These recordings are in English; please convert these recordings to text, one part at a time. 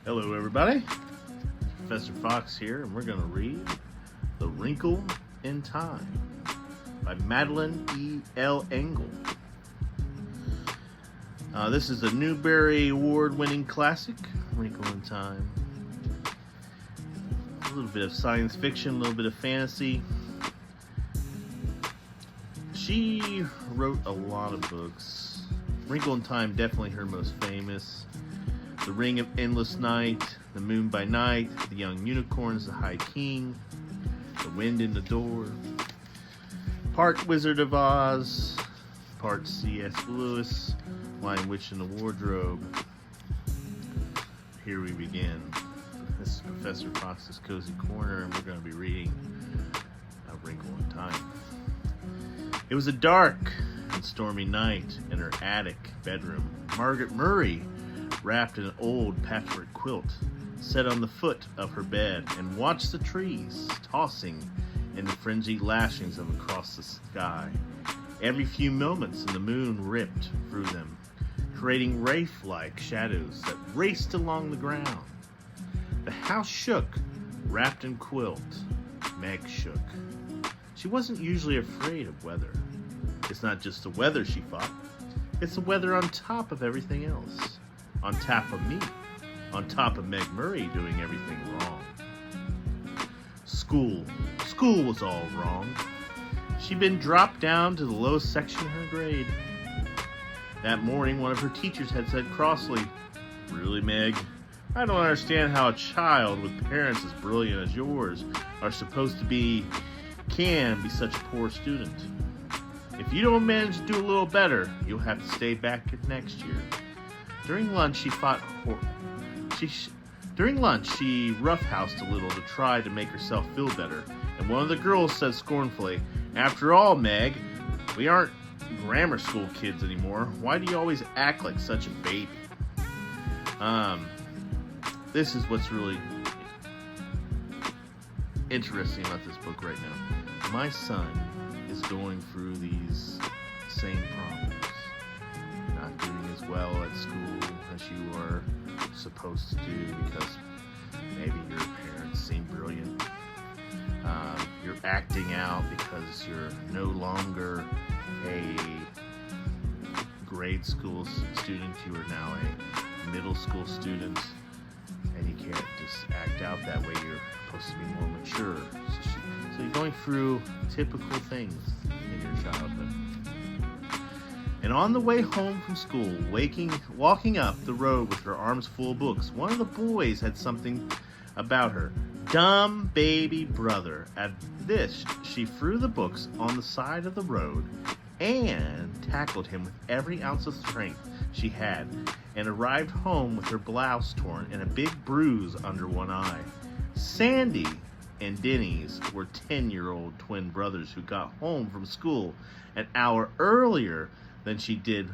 Hello everybody, Professor Fox here, and we're going to read A Wrinkle in Time by Madeline E. L. Engel. This is a Newbery Award-winning classic, Wrinkle in Time. A little bit of science fiction, a little bit of fantasy. She wrote a lot of books. Wrinkle in Time, definitely her most famous. The Ring of Endless Night, The Moon by Night, The Young Unicorns, The High King, The Wind in the Door, part Wizard of Oz, part C.S. Lewis, Lion Witch in the Wardrobe. Here we begin. This is Professor Fox's Cozy Corner, and we're going to be reading A Wrinkle in Time. It was a dark and stormy night in her attic bedroom. Meg Murry, wrapped in an old patchwork quilt, sat on the foot of her bed and watched the trees tossing in the frenzied lashings of across the sky. Every few moments the moon ripped through them, creating wraith-like shadows that raced along the ground. The house shook, wrapped in quilt. Meg shook. She wasn't usually afraid of weather. It's not just the weather, she thought. It's the weather on top of everything else. On top of me. On top of Meg Murry doing everything wrong. School. School was all wrong. She'd been dropped down to the lowest section of her grade. That morning, one of her teachers had said crossly, "Really, Meg? I don't understand how a child with parents as brilliant as yours can be such a poor student. If you don't manage to do a little better, you'll have to stay back next year." During lunch, she roughhoused a little to try to make herself feel better, and one of the girls said scornfully, "After all, Meg, we aren't grammar school kids anymore. Why do you always act like such a baby?" This is what's really interesting about this book right now. My son is going through these same problems. Not doing as well at school as you are supposed to do because maybe your parents seem brilliant. You're acting out because you're no longer a grade school student. You are now a middle school student, and you can't just act out that way. You're supposed to be more mature. So you're going through typical things in your childhood. And on the way home from school, walking up the road with her arms full of books, one of the boys had something about her. Dumb baby brother. At this, she threw the books on the side of the road and tackled him with every ounce of strength she had, and arrived home with her blouse torn and a big bruise under one eye. Sandy and Denny's were 10-year-old twin brothers who got home from school an hour earlier than she did,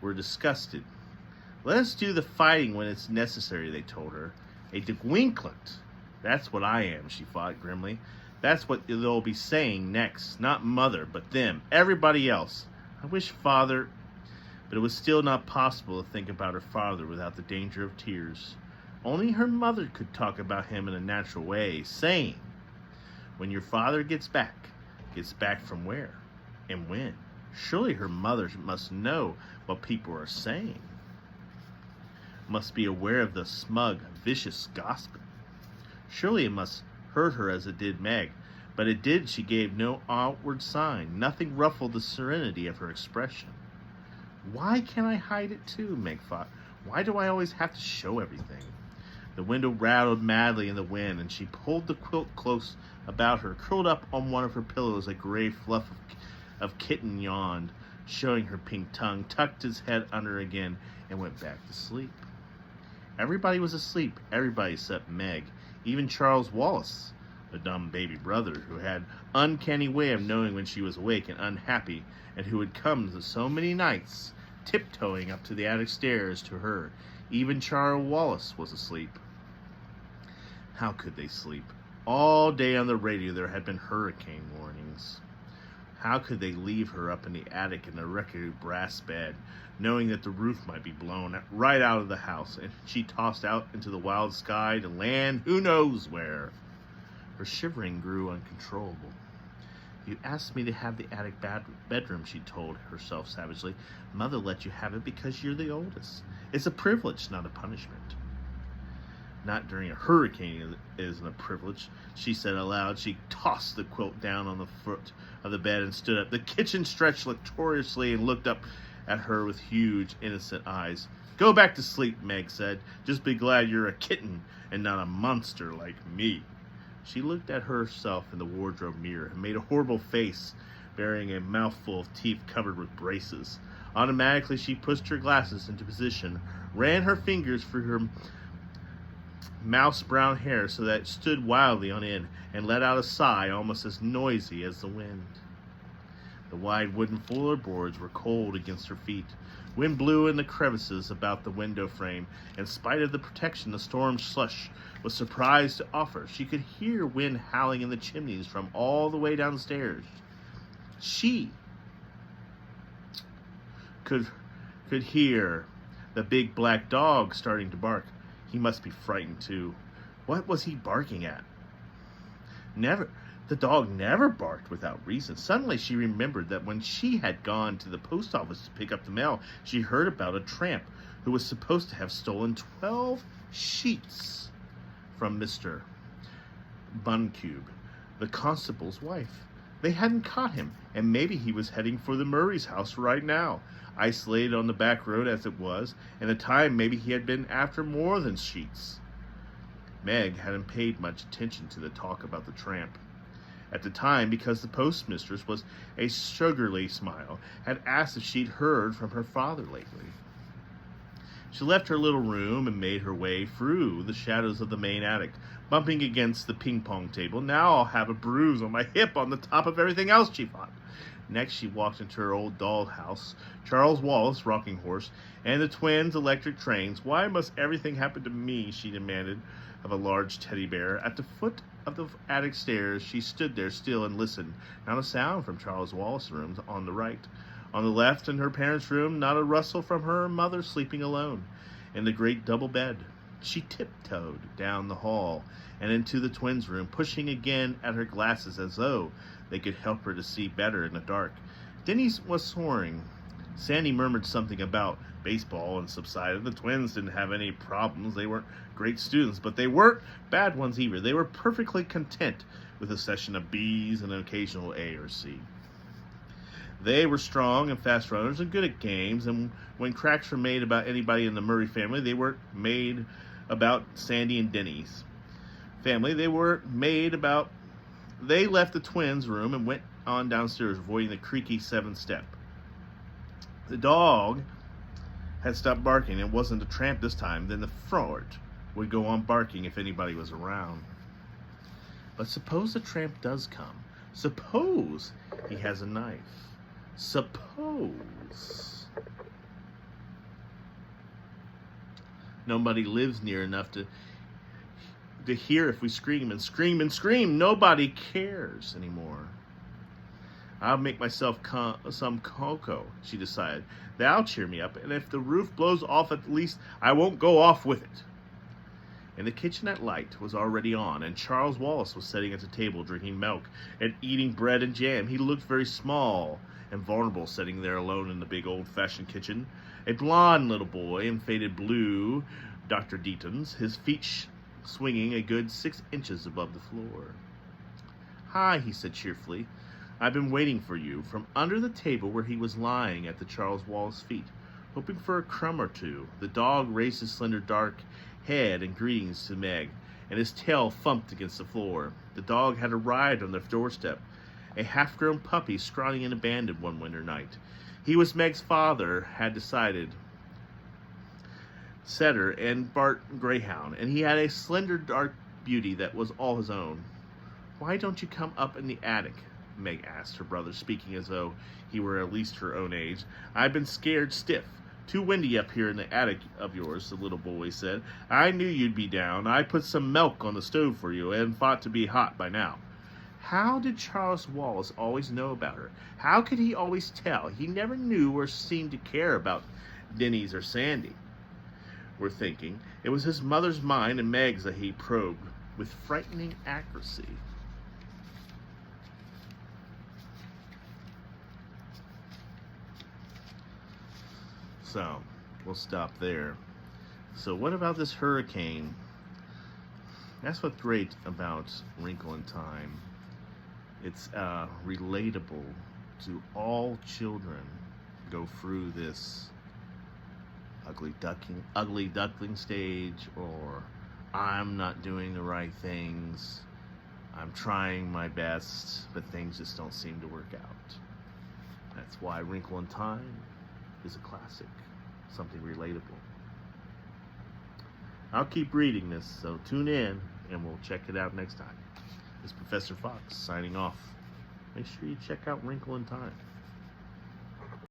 were disgusted. "Let us do the fighting when it's necessary," they told her. "A delinquent. That's what I am," she thought grimly. "That's what they'll be saying next. Not mother, but them. Everybody else. I wish father..." But it was still not possible to think about her father without the danger of tears. Only her mother could talk about him in a natural way, saying, "When your father gets back from where? And when?" Surely her mother must know what people are saying. Must be aware of the smug, vicious gossip. Surely it must hurt her as it did Meg. But it did. She gave no outward sign. Nothing ruffled the serenity of her expression. "Why can't I hide it too?" Meg thought. "Why do I always have to show everything?" The window rattled madly in the wind, and she pulled the quilt close about her. Curled up on one of her pillows, a gray fluff of kitten yawned, showing her pink tongue, tucked his head under again, and went back to sleep. Everybody was asleep, everybody except Meg, even Charles Wallace, the dumb baby brother, who had an uncanny way of knowing when she was awake and unhappy, and who had come so many nights, tiptoeing up to the attic stairs to her. Even Charles Wallace was asleep. How could they sleep? All day on the radio there had been hurricane warnings. How could they leave her up in the attic in a rickety brass bed, knowing that the roof might be blown right out of the house, and she tossed out into the wild sky to land who knows where? Her shivering grew uncontrollable. You asked me to have the attic bedroom, she told herself savagely. Mother let you have it because you're the oldest. It's a privilege, not a punishment. Not during a hurricane it isn't a privilege, she said aloud. She tossed the quilt down on the foot of the bed and stood up. The kitchen stretched luxuriously and looked up at her with huge, innocent eyes. Go back to sleep, Meg said. Just be glad you're a kitten and not a monster like me. She looked at herself in the wardrobe mirror and made a horrible face, bearing a mouthful of teeth covered with braces. Automatically, she pushed her glasses into position, ran her fingers through her mouse brown hair so that it stood wildly on end, and let out a sigh almost as noisy as the wind. The wide wooden floorboards were cold against her feet. Wind blew in the crevices about the window frame. In spite of the protection the storm slush was surprised to offer, she could hear wind howling in the chimneys from all the way downstairs. She could hear the big black dog starting to bark. He must be frightened too. What was he barking at? The dog never barked without reason. Suddenly she remembered that when she had gone to the post office to pick up the mail, she heard about a tramp who was supposed to have stolen 12 sheets from Mr. Buncube, the constable's wife. They hadn't caught him, and maybe he was heading for the Murray's house right now, isolated on the back road as it was, and at the time maybe he had been after more than sheets. Meg hadn't paid much attention to the talk about the tramp. At the time, because the postmistress was a sugarly smile, had asked if she'd heard from her father lately. She left her little room and made her way through the shadows of the main attic, bumping against the ping-pong table. Now I'll have a bruise on my hip on the top of everything else, she thought. Next, she walked into her old dollhouse, Charles Wallace rocking horse, and the twins' electric trains. Why must everything happen to me, she demanded of a large teddy bear. At the foot of the attic stairs, she stood there still and listened. Not a sound from Charles Wallace's room on the right. On the left, in her parents' room, not a rustle from her mother sleeping alone in the great double bed. She tiptoed down the hall and into the twins' room, pushing again at her glasses as though they could help her to see better in the dark. Denny was snoring. Sandy murmured something about baseball and subsided. The twins didn't have any problems. They weren't great students, but they weren't bad ones either. They were perfectly content with a session of B's and an occasional A or C. They were strong and fast runners and good at games, and when cracks were made about anybody in the Murray family, they weren't made about Sandy and Denny's family. They left the twins' room and went on downstairs, avoiding the creaky 7-step. The dog had stopped barking. It wasn't a tramp this time. Then the fort would go on barking if anybody was around. But suppose the tramp does come. Suppose he has a knife. Suppose nobody lives near enough to hear if we scream and scream and scream. Nobody cares anymore. I'll make myself some cocoa, she decided. That'll cheer me up, and if the roof blows off, at least I won't go off with it. In the kitchen, that light was already on, and Charles Wallace was sitting at the table drinking milk and eating bread and jam. He looked very small and vulnerable sitting there alone in the big old-fashioned kitchen. A blond little boy in faded blue Dr. Deaton's, his feet swinging a good 6 inches above the floor. Hi, he said cheerfully. I've been waiting for you. From under the table where he was lying at the Charles Wallace feet, hoping for a crumb or two, the dog raised his slender dark head in greetings to Meg, and his tail thumped against the floor. The dog had arrived on their doorstep, a half-grown puppy scrawny and abandoned one winter night. He was Meg's father, had decided, setter and Bart Greyhound, and he had a slender dark beauty that was all his own. Why don't you come up in the attic? Meg asked her brother, speaking as though he were at least her own age. I've been scared stiff. Too windy up here in the attic of yours, the little boy said. I knew you'd be down. I put some milk on the stove for you and thought to be hot by now. How did Charles Wallace always know about her? How could he always tell? He never knew or seemed to care about Denny's or Sandy. We're thinking it was his mother's mind and Meg's that he probed with frightening accuracy. So, we'll stop there. So what about this hurricane? That's what's great about Wrinkle in Time. It's relatable to all children go through this ugly duckling stage, or I'm not doing the right things, I'm trying my best, but things just don't seem to work out. That's why Wrinkle in Time is a classic, something relatable. I'll keep reading this, so tune in and we'll check it out next time. This is Professor Fox signing off. Make sure you check out Wrinkle in Time.